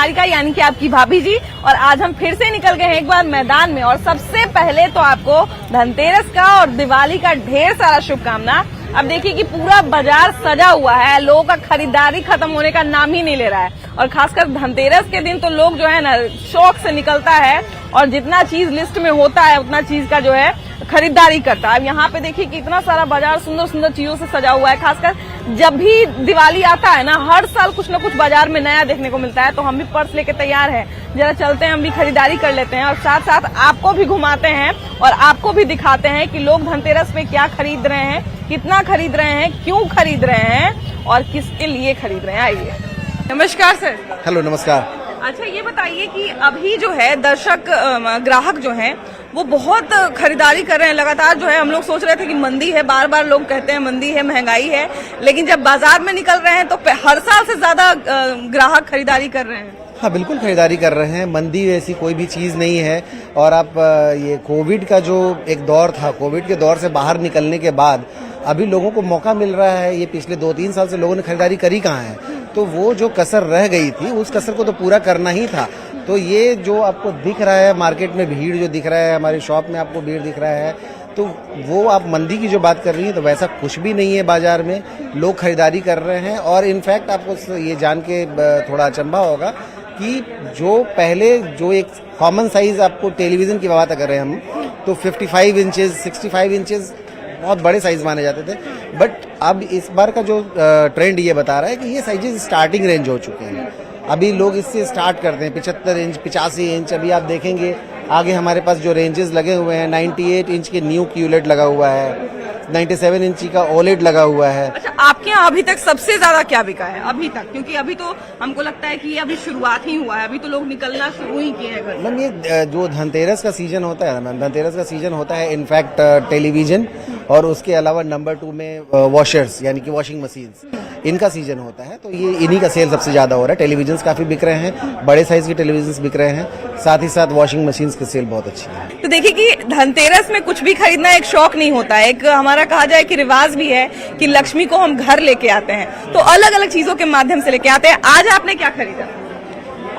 निहारिका यानी कि आपकी भाभी जी। और आज हम फिर से निकल गए हैं एक बार मैदान में। और सबसे पहले तो आपको धनतेरस का और दिवाली का ढेर सारा शुभकामना। अब देखिए कि पूरा बाजार सजा हुआ है, लोगों का खरीदारी खत्म होने का नाम ही नहीं ले रहा है। और खासकर धनतेरस के दिन तो लोग जो है ना शौक से निकलता है और जितना चीज लिस्ट में होता है उतना चीज का जो है खरीदारी करता है। अब यहाँ पे देखिए कि इतना सारा बाजार सुंदर सुंदर चीजों से सजा हुआ है। खासकर जब भी दिवाली आता है ना, हर साल कुछ न कुछ बाजार में नया देखने को मिलता है। तो हम भी पर्स लेके तैयार हैं, जरा चलते हैं, हम भी खरीदारी कर लेते हैं और साथ साथ आपको भी घुमाते हैं और आपको भी दिखाते हैं कि लोग धनतेरस पे क्या खरीद रहे हैं, कितना खरीद रहे हैं, क्यों खरीद रहे हैं और किसके लिए खरीद रहे हैं। आइए। नमस्कार सर। हेलो, नमस्कार। अच्छा, ये बताइए कि अभी जो है दर्शक ग्राहक जो हैं वो बहुत खरीदारी कर रहे हैं लगातार। जो है हम लोग सोच रहे थे कि मंदी है, बार बार लोग कहते हैं मंदी है, महंगाई है, लेकिन जब बाजार में निकल रहे हैं तो हर साल से ज्यादा ग्राहक खरीदारी कर रहे हैं। हाँ, बिल्कुल खरीदारी कर रहे हैं। मंदी ऐसी कोई भी चीज़ नहीं है। और आप ये कोविड का जो एक दौर था, कोविड के दौर से बाहर निकलने के बाद अभी लोगों को मौका मिल रहा है। ये पिछले 2-3 साल से लोगों ने खरीदारी करी कहाँ है, तो वो जो कसर रह गई थी उस कसर को तो पूरा करना ही था। तो ये जो आपको दिख रहा है मार्केट में भीड़ जो दिख रहा है, हमारी शॉप में आपको भीड़ दिख रहा है, तो वो आप मंदी की जो बात कर रही हैं तो वैसा कुछ भी नहीं है। बाजार में लोग खरीदारी कर रहे हैं। और इनफैक्ट आपको ये जान के थोड़ा अचंभा होगा कि जो पहले जो एक कॉमन साइज आपको टेलीविजन की बात कर रहे हैं हम, तो 55 इंचेस 65 इंचेस बहुत बड़े साइज माने जाते थे। बट अब इस बार का जो ट्रेंड ये बता रहा है कि ये साइजेस स्टार्टिंग रेंज हो चुके हैं। अभी लोग इससे स्टार्ट करते हैं 75 इंच 85 इंच। अभी आप देखेंगे आगे हमारे पास जो रेंजेस लगे हुए हैं, 98 इंच के न्यू क्यूलेट लगा हुआ है, 97 इंची का ओलेड लगा हुआ है। अच्छा, आपके यहाँ अभी तक सबसे ज्यादा क्या बिका है अभी तक? क्योंकि अभी तो हमको लगता है कि ये अभी शुरुआत ही हुआ है, अभी तो लोग निकलना शुरू ही किए हैं घर। मैम, ये जो धनतेरस का सीजन होता है ना मैम, धनतेरस का सीजन होता है इनफैक्ट टेलीविजन और उसके अलावा नंबर 2 में वॉशर्स यानी कि वॉशिंग मशीन्स, इनका सीजन होता है। तो ये इन्हीं का सेल सबसे ज्यादा हो रहा है। टेलीविजन काफी बिक रहे हैं, बड़े साइज के टेलीविजन बिक रहे हैं, साथ ही साथ वॉशिंग मशीन की सेल बहुत अच्छी है। तो देखिए कि धनतेरस में कुछ भी खरीदना एक शौक नहीं होता है, एक हमारा कहा जाए कि रिवाज भी है कि लक्ष्मी को हम घर लेके आते हैं, तो अलग अलग चीजों के माध्यम से लेके आते हैं। आज आपने क्या खरीदा?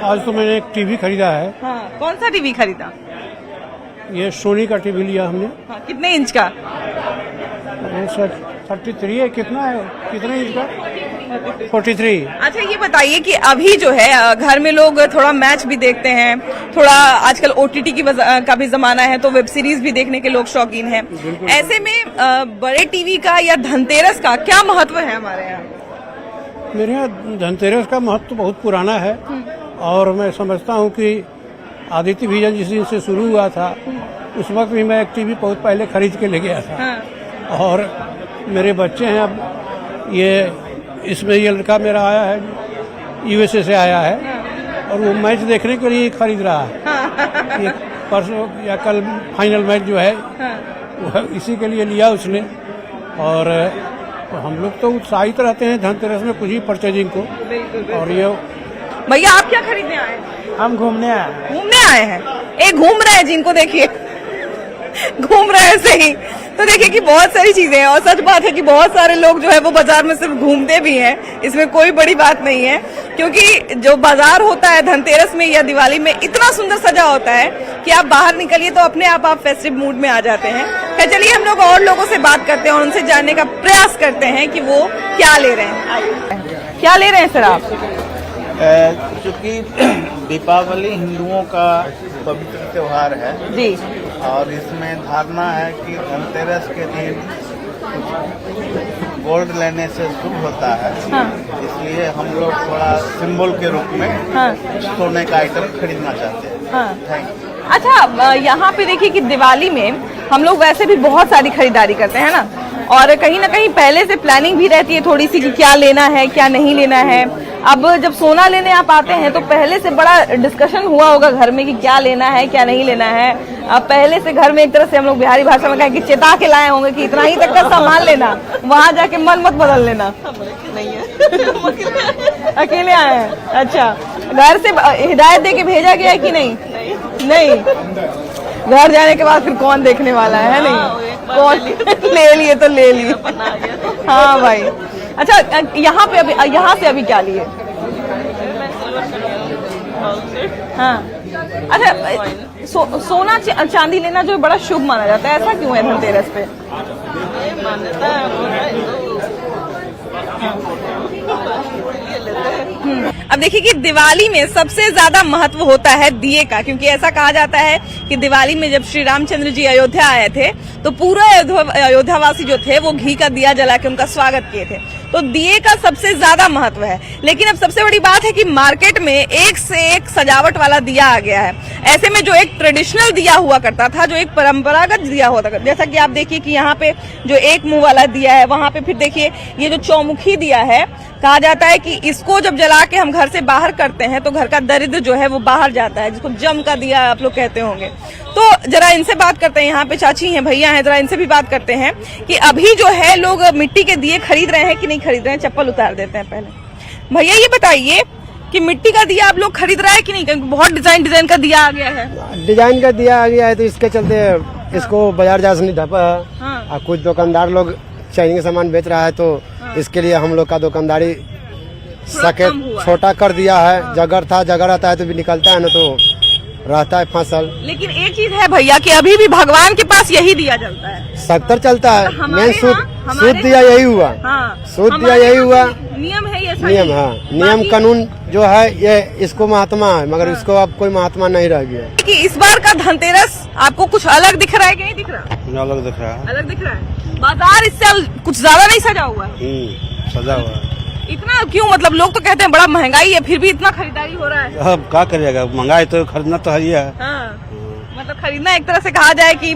आज तो मैंने एक टीवी खरीदा है। हाँ, कौन सा टीवी खरीदा? ये सोनी का टीवी लिया हमने। हाँ, कितने इंच का? 33 है। कितना है, कितने इंच का? 43। अच्छा, ये बताइए कि अभी जो है घर में लोग थोड़ा मैच भी देखते हैं, थोड़ा आजकल OTT का भी जमाना है, तो वेब सीरीज भी देखने के लोग शौकीन हैं। ऐसे में बड़े टीवी का या धनतेरस का क्या महत्व है हमारे यहाँ? मेरे यहाँ धनतेरस का महत्व बहुत पुराना है और मैं समझता हूँ कि आदित्य विजन जिस दिन से शुरू हुआ था उस वक्त भी मैं एक टीवी बहुत पहले खरीद के ले गया था। हाँ। और मेरे बच्चे हैं, अब इसमें ये लड़का मेरा आया है, USA से आया है और वो मैच देखने के लिए खरीद रहा है। ये परसों या कल फाइनल मैच जो है वो इसी के लिए लिया उसने। और हम लोग तो उत्साहित रहते हैं धनतेरस में कुछ ही परचेजिंग को। और ये भैया, आप क्या खरीदने आए हैं? हम घूमने आए हैं। एक घूम रहे हैं, जिनको देखिए घूम रहे हैं सही। तो देखिए कि बहुत सारी चीजें हैं और सच बात है कि बहुत सारे लोग जो है वो बाजार में सिर्फ घूमते भी हैं, इसमें कोई बड़ी बात नहीं है। क्योंकि जो बाजार होता है धनतेरस में या दिवाली में इतना सुंदर सजा होता है कि आप बाहर निकलिए तो अपने आप फेस्टिव मूड में आ जाते हैं। चलिए हम लोग और लोगों से बात करते हैं और उनसे जानने का प्रयास करते हैं कि वो क्या ले रहे हैं। क्या ले रहे हैं सर आप? चूँकि दीपावली हिंदुओं का पवित्र त्योहार है जी, और इसमें धारणा है कि धनतेरस के दिन गोल्ड लेने से शुभ होता है। हाँ। इसलिए हम लोग थोड़ा सिंबल के रूप में हाँ। सोने का आइटम खरीदना चाहते हैं। हाँ। Thank you. अच्छा, यहाँ पे देखिए कि दिवाली में हम लोग वैसे भी बहुत सारी खरीदारी करते हैं ना, और कहीं ना कहीं पहले से प्लानिंग भी रहती है थोड़ी सी कि क्या लेना है क्या नहीं लेना है। अब जब सोना लेने आप आते हैं तो पहले से बड़ा डिस्कशन हुआ होगा घर में कि क्या लेना है क्या नहीं लेना है। अब पहले से घर में एक तरह से हम लोग बिहारी भाषा में कहें कि चेता के लाए होंगे कि इतना ही तक का सामान लेना, वहां जाके मन मत बदल लेना। नहीं है अकेले आए हैं? अच्छा, घर से हिदायत दे के भेजा गया है कि नहीं? नहीं। घर जाने के बाद फिर कौन देखने वाला है नहीं? कौन ले लिए तो ले लिए। हाँ भाई। अच्छा, यहाँ से अभी क्या लिए? हाँ, अच्छा सोना चांदी लेना जो बड़ा शुभ माना जाता है, ऐसा क्यों है धनतेरस पे? मान्यता है। अब देखिए कि दिवाली में सबसे ज्यादा महत्व होता है दिए का, क्योंकि ऐसा कहा जाता है कि दिवाली में जब श्री रामचंद्र जी अयोध्या आए थे तो पूरा अयोध्यावासी जो थे वो घी का दिया जला के उनका स्वागत किए थे, तो दिए का सबसे ज्यादा महत्व है। लेकिन अब सबसे बड़ी बात है कि मार्केट में एक से एक सजावट वाला दिया आ गया है। ऐसे में जो एक ट्रेडिशनल दिया हुआ करता था, जो एक परंपरागत दिया होता था, जैसा कि आप देखिए कि यहाँ पे जो एक मुंह वाला दिया है, वहां पे फिर देखिए ये जो चौमुखी दिया है, कहा जाता है कि इसको जब जला के हम घर से बाहर करते हैं तो घर का दरिद्र जो है वो बाहर जाता है, जिसको जम का दिया आप लोग कहते होंगे। तो जरा इनसे बात करते हैं, यहाँ पे चाची हैं, भैया हैं, जरा इनसे भी बात करते हैं कि अभी जो है लोग मिट्टी के दिए खरीद रहे हैं कि नहीं खरीद रहे हैं। चप्पल उतार देते हैं पहले। भैया ये बताइए कि मिट्टी का दिया आप लोग खरीद रहे हैं कि नहीं, क्योंकि बहुत डिजाइन का दिया आ गया है। डिजाइन का दिया आ गया है तो इसके चलते इसको बाजार जा से नहीं ढपा है। और कुछ दुकानदार लोग चाइनीज का सामान बेच रहा है तो इसके लिए हम लोग का दुकानदारी सके छोटा कर दिया है। जगह रहता है तो भी निकलता है ना, तो रहता है फसल। लेकिन एक चीज है भैया कि अभी भी भगवान के पास यही दिया जलता है, सख्तर चलता है। मेन शुद्ध दिया यही हुआ, शुद्ध दिया यही हुआ। नियम है ये, नियम, हाँ, नियम कानून जो है ये इसको महात्मा है, मगर इसको अब कोई महात्मा नहीं रह गया। कि इस बार का धनतेरस आपको कुछ अलग दिख रहा है कि नहीं दिख रहा? अलग दिख रहा है। अलग दिख रहा है। बाजार इससे कुछ ज्यादा नहीं सजा हुआ है? सजा हुआ है। इतना क्यों? मतलब लोग तो कहते हैं बड़ा महंगाई है, फिर भी इतना खरीदारी हो रहा है। अब क्या करिएगा, महंगाई तो खरीदना तो है। मतलब खरीदना एक तरह से कहा जाए कि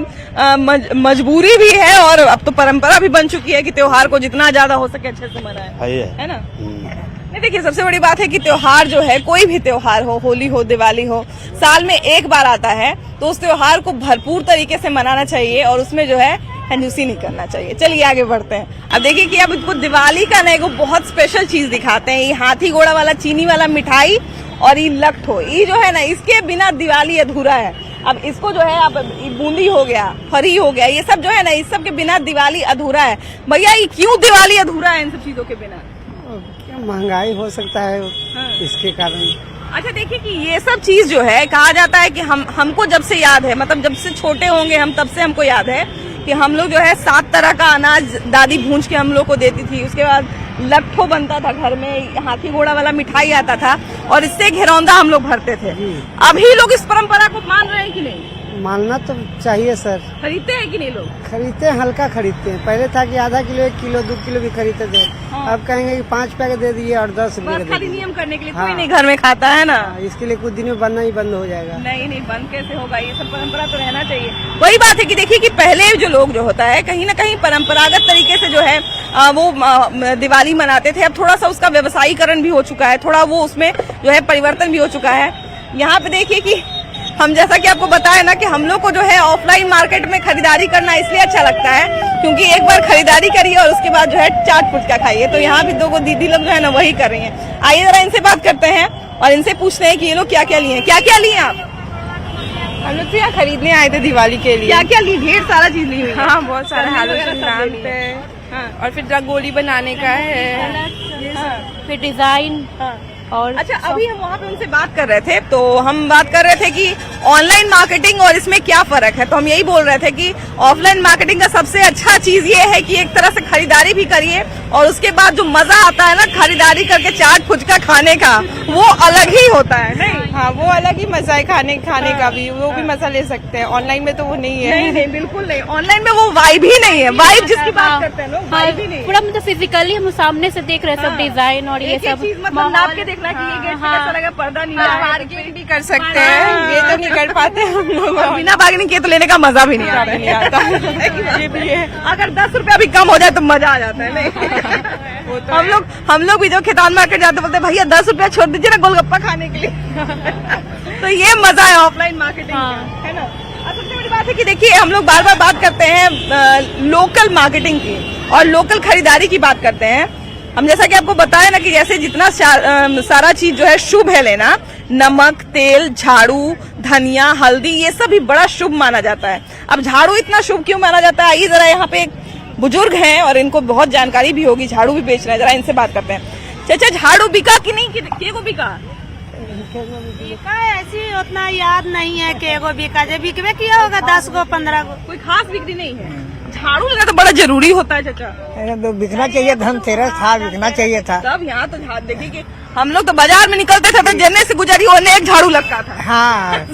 मजबूरी भी है, और अब तो परंपरा भी बन चुकी है कि त्योहार को जितना ज्यादा हो सके अच्छे से मनाएं, है ना? नहीं, देखिए सबसे बड़ी बात है कि त्योहार जो है, कोई भी त्योहार हो, होली हो, दिवाली हो, साल में एक बार आता है, तो उस त्योहार को भरपूर तरीके से मनाना चाहिए और उसमें जो है कंजूसी नहीं करना चाहिए। चलिए आगे बढ़ते हैं। अब देखिए कि अब इनको दिवाली का ना एगो बहुत स्पेशल चीज दिखाते हैं। ये हाथी घोड़ा वाला चीनी वाला मिठाई और ये लट्ठो, ये जो है ना, इसके बिना दिवाली अधूरा है। अब इसको जो है, अब बूंदी हो गया, फरी हो गया, ये सब जो है ना, इस सब के बिना दिवाली अधूरा है। भैया ये क्यों दिवाली अधूरा है इन सब चीजों के बिना? क्या महंगाई हो सकता है इसके कारण। अच्छा देखिए कि ये सब चीज जो है, कहा जाता है कि हमको जब से याद है, मतलब जब से छोटे होंगे हम, तब से हमको याद है कि हम लोग जो है 7 तरह का अनाज दादी भूंज के हम लोग को देती थी। उसके बाद लट्ठो बनता था घर में, हाथी घोड़ा वाला मिठाई आता था और इससे घेरौंदा हम लोग भरते थे। अभी लोग इस परंपरा को मान रहे हैं कि नहीं? मानना तो चाहिए सर। खरीदते हैं कि नहीं लोग? खरीदते हैं, हल्का खरीदते हैं। पहले था कि आधा किलो, 1 किलो, 2 किलो भी खरीदते थे। अब कहेंगे कि 5 पैकेट दे दिए और 10 रुपए खाली नियम करने के लिए। कोई नहीं घर में खाता है ना, इसके लिए कुछ दिन में बनना ही बंद हो जाएगा। नहीं बंद कैसे होगा, ये सब परंपरा तो रहना चाहिए। वही बात है कि देखिए कि पहले जो लोग जो होता है, कहीं ना कहीं परंपरागत तरीके से जो है वो दिवाली मनाते थे। अब थोड़ा सा उसका व्यवसायीकरण भी हो चुका है, थोड़ा वो उसमें जो है परिवर्तन भी हो चुका है। यहाँ पे देखिए कि हम, जैसा कि आपको बताया ना, कि हम लोग को जो है ऑफलाइन मार्केट में खरीदारी करना इसलिए अच्छा लगता है क्योंकि एक बार खरीदारी करिए और उसके बाद जो है चाट फुचका खाइए। तो यहाँ भी 2 दीदी लोग जो है ना वही कर रही हैं। आइए जरा इनसे बात करते हैं और इनसे पूछते हैं कि ये लोग क्या क्या लिए हैं। क्या क्या लिए आप? हम लोग तो यहाँ खरीदने आए थे दिवाली के लिए। क्या क्या लिए? ढेर सारा चीज ली हुई है। हाँ, बहुत सारा नाम पे, और फिर रंगोली बनाने का है, फिर डिजाइन और। अच्छा अभी हम वहाँ पे उनसे बात कर रहे थे, तो हम बात कर रहे थे कि ऑनलाइन मार्केटिंग और इसमें क्या फर्क है। तो हम यही बोल रहे थे कि ऑफलाइन मार्केटिंग का सबसे अच्छा चीज ये है कि एक तरह से खरीदारी भी करिए और उसके बाद जो मजा आता है ना खरीदारी करके चाट फुचका खाने का, वो अलग ही होता है। नहीं, हाँ, वो अलग ही मजा है खाने का भी, वो भी मजा ले सकते हैं। ऑनलाइन में तो वो नहीं है। नहीं बिल्कुल नहीं, ऑनलाइन में वो वाइब ही नहीं है। वाइब जिसकी बात करते हैं लोग, वाइब ही नहीं। पूरा मतलब फिजिकली हम सामने से देख रहे हैं सब डिजाइन और ये सब, मतलब नाप के देख रहा है कि ये गेट पे कैसा लगा, पर्दा नहीं है। बार्गेनिंग भी कर सकते हैं, ये तो नहीं कर पाते हम लोग। बिना बार्गेनिंग किए तो लेने का मजा भी नहीं आता। ये भी है। अगर 10 रुपया भी कम हो जाए तो मजा आ जाता है। नहीं हम लोग भी जो खेतान मार्केट जाते बोलते भैया 10 रुपया छोड़ दीजिए ना गोलगप्पा खाने के लिए। तो ये मजा है ऑफलाइन मार्केटिंग का, है ना? और सबसे बड़ी बात है कि देखिए हम लोग बार बार बात करते हैं लोकल मार्केटिंग की और लोकल खरीदारी की बात करते हैं। हम जैसा कि आपको बताया ना कि जैसे जितना सारा चीज जो है शुभ है लेना, नमक, तेल, झाड़ू, धनिया, हल्दी, ये सब भी बड़ा शुभ माना जाता है। अब झाड़ू इतना शुभ क्यों माना जाता है, आइए जरा यहाँ पे एक बुजुर्ग हैं और इनको बहुत जानकारी भी होगी, झाड़ू भी बेच रहे हैं, जरा इनसे बात करते हैं। चाचा झाड़ू बिका कि नहीं, के को बिका? बिका ऐसी उतना याद नहीं है कि एगो बिका जे बिकबे किया होगा 10 गो 15 गो। कोई खास बिक्री नहीं है। झाड़ू लगा तो बड़ा जरूरी होता है चाचा। तो बिकना चाहिए, धनतेरस था, बिकना चाहिए था। तब यहाँ तो देखिए कि हम लोग तो बाजार में निकलते थे तो जन्ने से गुजरी होने एक झाड़ू लगता था। हाँ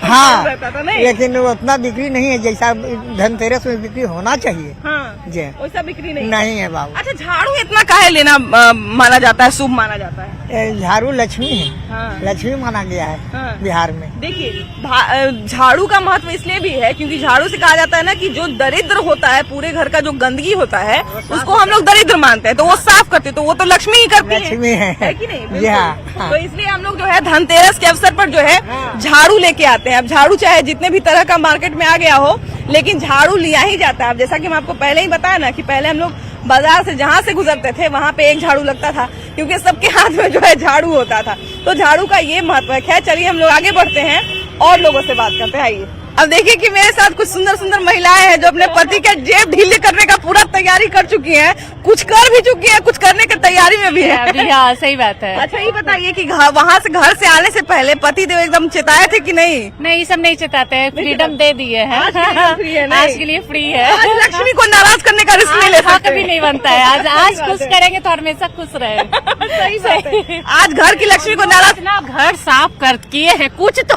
हाँ रहता था नहीं? लेकिन उतना बिक्री नहीं है जैसा धनतेरस में बिक्री होना चाहिए। हाँ जी वैसा बिक्री नहीं नहीं है बाबू। अच्छा झाड़ू इतना काहे लेना माना जाता है, शुभ माना जाता है? झाड़ू लक्ष्मी है। हाँ। लक्ष्मी माना गया है। हाँ। बिहार में देखिए झाड़ू का महत्व इसलिए भी है क्योंकि झाड़ू से कहा जाता है ना कि जो दरिद्र होता है, पूरे घर का जो गंदगी होता है उसको हम लोग दरिद्र मानते हैं, तो वो साफ करते तो वो तो लक्ष्मी ही करती लक्ष्मी है कि नहीं? जी हाँ। तो इसलिए हम लोग जो है धनतेरस के अवसर पर जो है झाड़ू लेके आते हैं। अब झाड़ू चाहे जितने भी तरह का मार्केट में आ गया हो, लेकिन झाड़ू लिया ही जाता है। अब जैसा कि मैं आपको पहले ही बताया ना कि पहले हम लोग बाजार से जहाँ से गुजरते थे वहाँ पे एक झाड़ू लगता था क्योंकि सबके हाथ में जो है झाड़ू होता था। तो झाड़ू का ये महत्व है। खैर चलिए हम लोग आगे बढ़ते हैं और लोगों से बात करते हैं। आइए अब देखिए कि मेरे साथ कुछ सुंदर सुंदर महिलाएं हैं जो अपने पति के जेब ढीले करने का पूरा तैयारी कर चुकी हैं, कुछ कर भी चुकी हैं, कुछ करने की तैयारी में भी है। हाँ सही बात है। अच्छा ये बताइए कि वहाँ से घर से आने से पहले पति देव एकदम चेताए थे कि नहीं? नहीं सब नहीं चेताते हैं, फ्रीडम दे दिए हैं। आज के लिए फ्री है। आज लक्ष्मी को नाराज करने का रिस्क नहीं ले सकते। कभी नहीं बनता है। आज खुश करेंगे तो हमेशा खुश रहे। सही। आज घर की लक्ष्मी को नाराज, इतना घर साफ कर किए हैं, कुछ तो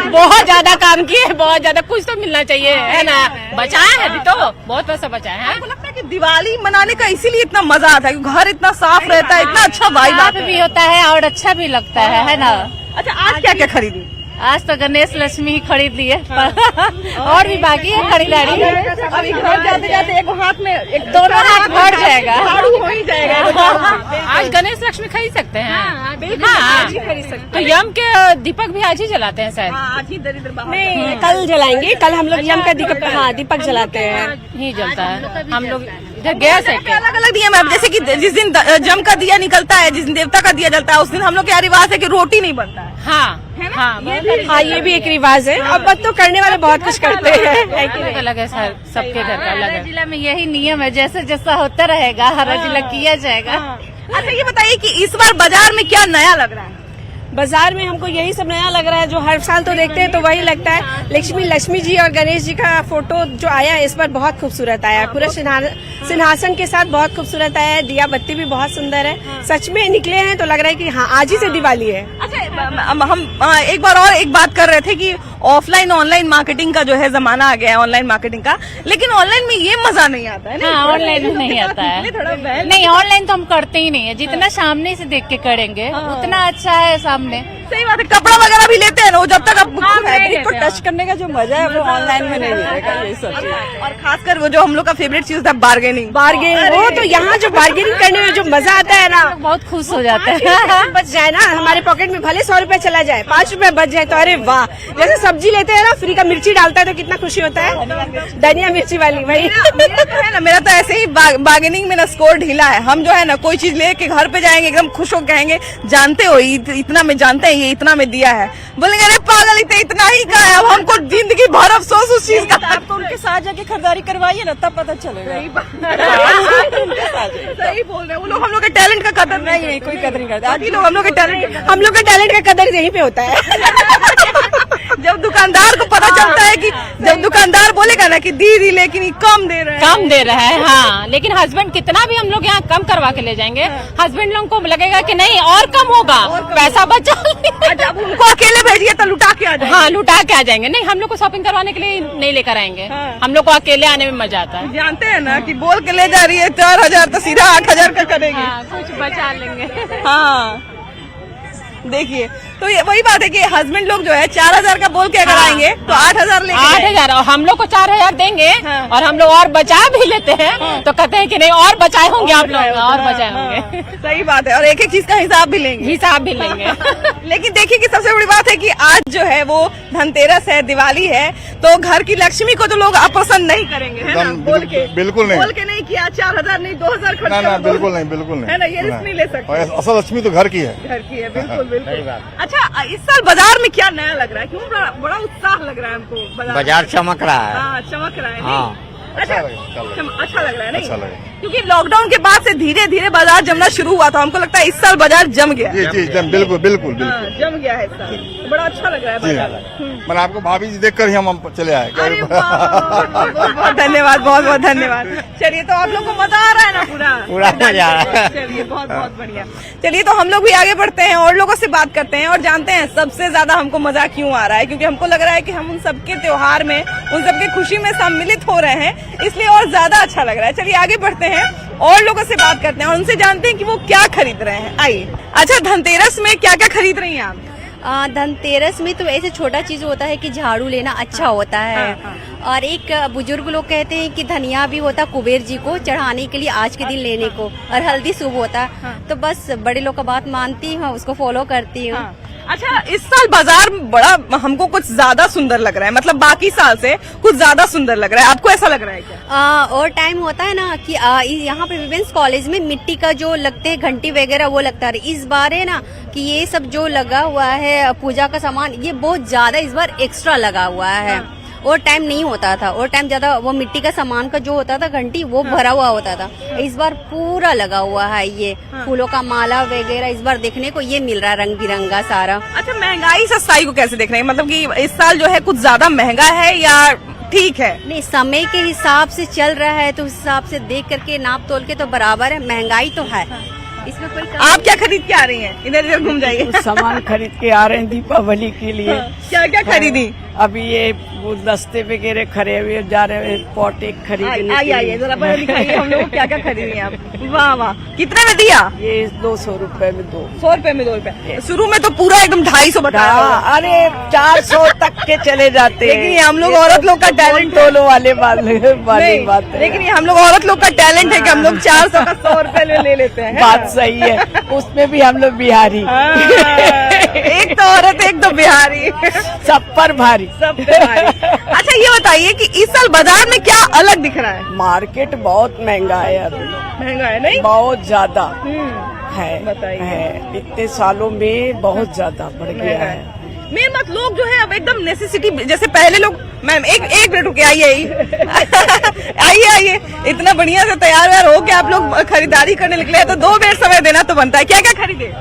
बहुत ज्यादा काम किए हैं, बहुत ज्यादा, कुछ तो मिलना चाहिए है ना। बचाया है अभी तो बहुत पैसा बचाया है। आपको लगता है कि दिवाली मनाने का इसीलिए इतना मजा आता है क्योंकि घर इतना साफ रहता है, इतना अच्छा वाइब आता भी होता है और अच्छा भी लगता है ना। अच्छा आज क्या क्या खरीदी? आज तो गणेश लक्ष्मी ही खरीद लिए और भी बाकी है खरीदारी। अभी घर जाते जाते एक हाथ में एक दोनों हाथ भर जाएगा, झाड़ू हो ही जाएगा। आज गणेश लक्ष्मी खरीद सकते हैं। आज ही खरीद सकते तो यम के दीपक भी आज ही जलाते हैं शायद। आज ही दरिद्र बाहर नहीं कल जलाएंगे, कल हम लोग यम का दीपक जलाते हैं। ही जलता है। हम लोग इधर गैस है अलग अलग दिया में। जैसे कि जिस दिन जम का दिया निकलता है, जिस दिन देवता का दिया जलता है, उस दिन हम लोग के यहाँ रिवाज है कि रोटी नहीं बनता है। हाँ हाँ हाँ ये भी एक रिवाज है। अब तो करने वाले बहुत कुछ करते हैं। अलग है सर, सबके घर का अलग है। जिला में यही नियम है, जैसे जैसा होता रहेगा हर जिला किया जाएगा। अच्छा ये बताइए कि इस बार बाजार में क्या नया लग रहा है? बाजार में हमको यही सब नया लग रहा है, जो हर साल तो देखते हैं तो वही लगता है। लक्ष्मी जी और गणेश जी का फोटो जो आया है इस बार बहुत खूबसूरत आया है, पूरा सिंहासन के साथ बहुत खूबसूरत आया है। दिया बत्ती भी बहुत सुंदर है। सच में निकले हैं तो लग रहा है कि हाँ आज ही से दिवाली है। अच्छा हम एक बार और एक बात कर रहे थे कि ऑफलाइन ऑनलाइन मार्केटिंग का जो है जमाना आ गया है, ऑनलाइन मार्केटिंग का, लेकिन ऑनलाइन में ये मजा नहीं आता है। हाँ ऑनलाइन में नहीं आता है। नहीं ऑनलाइन तो हम करते ही नहीं है, जितना सामने से देख के करेंगे उतना अच्छा है सामने। सही बात है। कपड़ा वगैरह भी लेते हैं ना, वो जब तक आप फैब्रिक को टच करने का जो मजा है वो ऑनलाइन में नहीं मिलेगा। ये सब और खासकर वो जो हम लोग का फेवरेट चीज था बार्गेनिंग, वो तो यहाँ जो बार्गेनिंग करने में जो मजा आता है ना, बहुत खुश हो जाते हैं। बच जाए ना हमारे पॉकेट में, भले 100 रुपए चला जाए, 5 रुपए बच जाए तो अरे वाह। जैसे सब्जी लेते हैं ना, फ्री का मिर्ची डालता है तो कितना खुशी होता है। धनिया मिर्ची वाली भाई है ना। मेरा तो ऐसे ही बार्गेनिंग में ना स्कोर ढीला है। हम जो है ना कोई चीज लेके घर पे जाएंगे एकदम खुश हो कहेंगे जानते हो इतना में जानते हैं ये इतना में दिया है, बोलेंगे अरे पागल इतना ही का है। अब हमको जिंदगी भर अफसोस उस चीज का। आपको उनके साथ जाके खरीदारी करवाइए ना, तब पता चलेगा। सही बोल रहे हैं वो लोग। हम लोग के टैलेंट का कदर नहीं, कोई कदर नहीं करता। बाकी लोग हम लोग के टैलेंट का कदर यहीं पे होता है। जब दुकानदार को पता चलता है कि जब दुकानदार बोलेगा ना कि दीदी लेकिन ये कम दे रहे हैं, हाँ। लेकिन हस्बैंड कितना भी हम लोग यहाँ कम करवा के ले जाएंगे, हस्बैंड लोगों को लगेगा कि नहीं और कम होगा, पैसा बचा। जब उनको अकेले भेजिए तो लुटा के आ जाएंगे। हाँ लुटा के आ जाएंगे। नहीं हम लोग को शॉपिंग करवाने के लिए नहीं लेकर आएंगे। हम लोग को अकेले आने में मजा आता है। जानते हैं ना कि बोल के ले जा रही है 4000 तो सीधा 8000 का करेंगे। कुछ बचा लेंगे। हाँ देखिए तो ये वही बात है कि हस्बैंड लोग जो है 4000 का बोल के अगर आएंगे तो 8000 लेंगे। 8000 और हम लोग को 4000 देंगे और हम लोग और बचा भी लेते हैं तो कहते हैं कि नहीं और बचाए होंगे आप लोग, और बचाए होंगे। सही बात है। और एक एक चीज का हिसाब भी लेंगे। लेकिन देखिए कि सबसे बड़ी बात है कि आज जो है वो धनतेरस है, दिवाली है, तो घर की लक्ष्मी को तो लोग अपसंद नहीं करेंगे, है ना? बोल के बिल्कुल नहीं, बोल के नहीं किया 4000 नहीं 2000 खर्च ना बिल्कुल नहीं है ना। ये रिस्क नहीं ले सकते। असल लक्ष्मी तो घर की है। घर की है बिल्कुल बिल्कुल। अच्छा इस साल बाजार में क्या नया लग रहा है? क्यों बड़ा उत्साह लग रहा है हमको? बाजार चमक रहा है। हाँ चमक रहा है। हाँ अच्छा लग रहा है नहीं? अच्छा लगा। क्योंकि लॉकडाउन के बाद से धीरे धीरे बाजार जमना शुरू हुआ था, हमको लगता है इस साल बाजार जम गया। जी जी बिल्कुल बिल्कुल हाँ, जम गया है इस साल, बड़ा अच्छा लग रहा है बाजार। मैंने आपको भाभी जी देखकर ही हम चले आए। अरे बहुत धन्यवाद, बहुत बहुत धन्यवाद। चलिए, तो आप लोग को मजा आ रहा है ना? पूरा मजा आ रहा है। चलिए, बहुत बहुत बढ़िया। चलिए, तो हम लोग भी आगे बढ़ते हैं और लोगों से बात करते हैं और जानते हैं सबसे ज्यादा हमको मजा क्यों आ रहा है, क्योंकि हमको लग रहा है कि हम उन सबके त्योहार में, उन सबके खुशी में सम्मिलित हो रहे हैं, इसलिए और ज्यादा अच्छा लग रहा है। चलिए आगे बढ़ते हैं और लोगों से बात करते हैं और उनसे जानते हैं कि वो क्या खरीद रहे हैं। आइए। अच्छा, धनतेरस में क्या क्या खरीद रही हैं आप? धनतेरस में तो ऐसे छोटा चीज होता है कि झाड़ू लेना अच्छा होता है। और एक बुजुर्ग लोग कहते हैं कि धनिया भी होता कुबेर जी को चढ़ाने के लिए आज के दिन लेने को, और हल्दी शुभ होता है। तो बस बड़े लोग का बात मानती हूँ, उसको फॉलो करती हूँ। अच्छा, इस साल बाजार बड़ा हमको कुछ ज्यादा सुंदर लग रहा है, मतलब बाकी साल से कुछ ज्यादा सुंदर लग रहा है। आपको ऐसा लग रहा है क्या? और टाइम होता है ना कि यहाँ पे विमेंस कॉलेज में मिट्टी का जो लगते हैं घंटी वगैरह वो लगता है। इस बार है ना कि ये सब जो लगा हुआ है पूजा का सामान, ये बहुत ज्यादा इस बार एक्स्ट्रा लगा हुआ है। और टाइम नहीं होता था, और टाइम ज्यादा वो मिट्टी का सामान का जो होता था घंटी वो भरा हुआ होता था। इस बार पूरा लगा हुआ है, ये फूलों का माला वगैरह इस बार देखने को ये मिल रहा है, रंग बिरंगा सारा। अच्छा, महंगाई सस्ताई को कैसे देख रहे हैं? मतलब कि इस साल जो है कुछ ज्यादा महंगा है या ठीक है? नहीं, समय के हिसाब से चल रहा है, तो उस हिसाब से देख करके नाप तोल के तो बराबर है। महंगाई तो है, इसमें कोई आप क्या खरीद के आ रही हैं? इधर इधर घूम जाइए। सामान खरीद के आ रहे हैं दीपावली के लिए। क्या क्या खरीदी? अभी ये गुलदस्ते वगैरह खड़े हुए जा रहे हैं, पॉट एक खरीदने। आइए जरा दिखाइए हम लोग क्या क्या खरीदी आप। वाह वाह, कितने में दिया? ये 200 रुपए में 2। 100 रुपए में 2 रुपए। शुरू में तो पूरा एकदम 250 बताया होगा। अरे 400 तक के चले जाते हैं। लेकिन ये हम लोग औरत लोग का टैलेंट टोलो वाले वाली बात है। लेकिन ये हम लोग औरत लोग का टैलेंट है कि हम लोग 400 का 100 रुपए ले लेते हैं। बात सही है, उसमें भी हम लोग बिहारी। एक तो औरत, एक तो बिहारी, सब पर भारी, सब पे भारी। अच्छा, ये बताइए कि इस साल बाजार में क्या अलग दिख रहा है? मार्केट बहुत महंगा है अभी। महंगा है? नहीं, बहुत ज्यादा है। बताइए। है, इतने सालों में बहुत ज्यादा बढ़ गया है। मेन बात, लोग जो है अब एकदम नेसेसिटी, जैसे पहले लोग, मैम एक मिनट रुके, आइए इतना बढ़िया से तैयार व्यार हो के आप लोग खरीदारी करने निकले, तो 2 मिनट समय देना तो बनता है। क्या क्या खरीदे?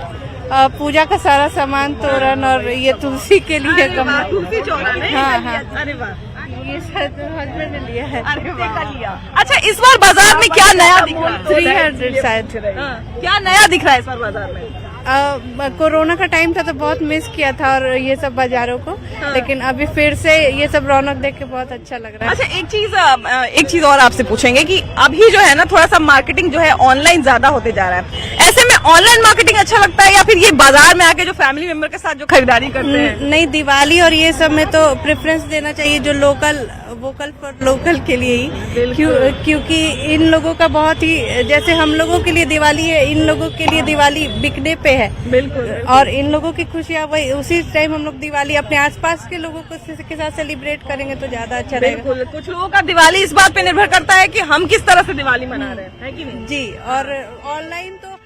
पूजा का सारा सामान, तोरण और ये तुलसी के लिए गमला। तुलसी चौरा नहीं? हाँ। अरे वाह, ये हस्बैंड ने लिया है। अरे वाह। अच्छा, इस बार बाजार में क्या नया दिख रहा है? 300 शायद। क्या नया दिख रहा है इस बार बाजार में? कोरोना का टाइम था तो बहुत मिस किया था और ये सब बाजारों को, लेकिन अभी फिर से ये सब रौनक देख के बहुत अच्छा लग रहा है। अच्छा, एक चीज और आपसे पूछेंगे कि अभी जो है ना थोड़ा सा मार्केटिंग जो है ऑनलाइन ज्यादा होते जा रहा है, ऐसे में ऑनलाइन मार्केटिंग अच्छा लगता है या फिर ये बाजार में आके जो फैमिली मेंबर के साथ जो खरीदारी करते हैं? नहीं, दिवाली और ये सब में तो प्रेफरेंस देना चाहिए जो वोकल फॉर लोकल के लिए ही, क्योंकि इन लोगों का बहुत ही, जैसे हम लोगों के लिए दिवाली है, इन लोगों के लिए दिवाली बिकने पे है। बिल्कुल। और इन लोगों की खुशियाँ वही, उसी टाइम हम लोग दिवाली अपने आसपास के लोगों के साथ सेलिब्रेट करेंगे तो ज्यादा अच्छा रहेगा। बिल्कुल। कुछ लोगों का दिवाली इस बात पे निर्भर करता है कि हम किस तरह से दिवाली मना रहे हैं, है कि नहीं? जी। और ऑनलाइन तो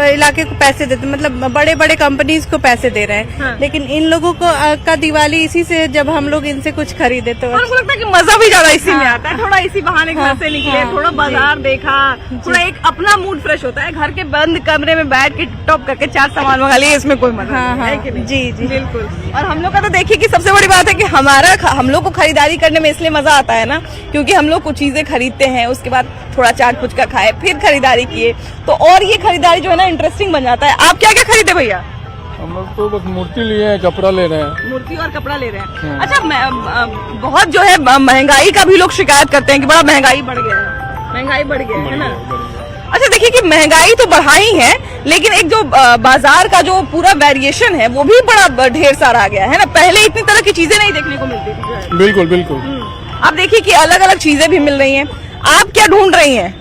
इलाके को पैसे देते, मतलब बड़े बड़े कंपनीज को पैसे दे रहे हैं, लेकिन इन लोगों को का दिवाली इसी से, जब हम लोग इनसे कुछ खरीदे तो मुझे लगता है कि मजा भी ज्यादा इसी में आता है। थोड़ा इसी बहाने घर से निकले, थोड़ा बाजार देखा, थोड़ा एक अपना मूड फ्रेश होता है। घर के बंद कमरे में बैठ के टॉप करके 4 सामान मंगा लिए, इसमें कोई मजा नहीं है कि नहीं? जी बिल्कुल। और हम लोग का तो देखिए कि सबसे बड़ी बात है कि हम लोग को खरीदारी करने में इसलिए मजा आता है ना, क्योंकि हम लोग कुछ चीजें खरीदते हैं, उसके बाद थोड़ा चाट फुचका खाए, फिर खरीदारी किए, तो और ये खरीदारी जो है ना इंटरेस्टिंग बन जाता है। आप क्या क्या खरीदे भैया? हम लोग तो बस मूर्ति लिए हैं, कपड़ा ले रहे हैं। मूर्ति और कपड़ा ले रहे हैं। अच्छा, बहुत जो है महंगाई का भी लोग शिकायत करते हैं कि बड़ा महंगाई बढ़ गया है, महंगाई बढ़ गया है ना? अच्छा, देखिए कि महंगाई तो बढ़ा ही है, लेकिन एक जो बाजार का जो पूरा वेरिएशन है वो भी बड़ा ढेर सारा आ गया है ना। पहले इतनी तरह की चीजें नहीं देखने को मिलती थी। बिल्कुल बिल्कुल। अब देखिए कि अलग अलग चीजें भी मिल रही हैं। आप क्या ढूंढ रही हैं?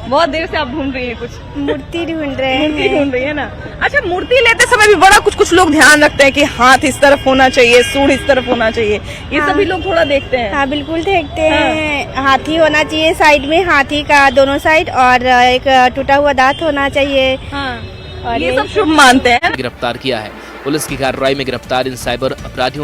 बहुत देर से आप ढूंढ रही हैं कुछ? मूर्ति ढूंढ रहे हैं। मूर्ति ढूंढ रही है ना? अच्छा, मूर्ति लेते समय भी बड़ा कुछ लोग ध्यान रखते हैं कि हाथ इस तरफ होना चाहिए, सूंड इस तरफ होना चाहिए, ये सभी लोग थोड़ा देखते हैं। हाँ, बिल्कुल देखते हैं। हाथी होना चाहिए साइड में, हाथी का दोनों साइड, और एक टूटा हुआ दांत होना चाहिए। और ये सब शुभ मानते हैं। गिरफ्तार किया है। पुलिस की कार्रवाई में गिरफ्तार इन साइबर अपराधियों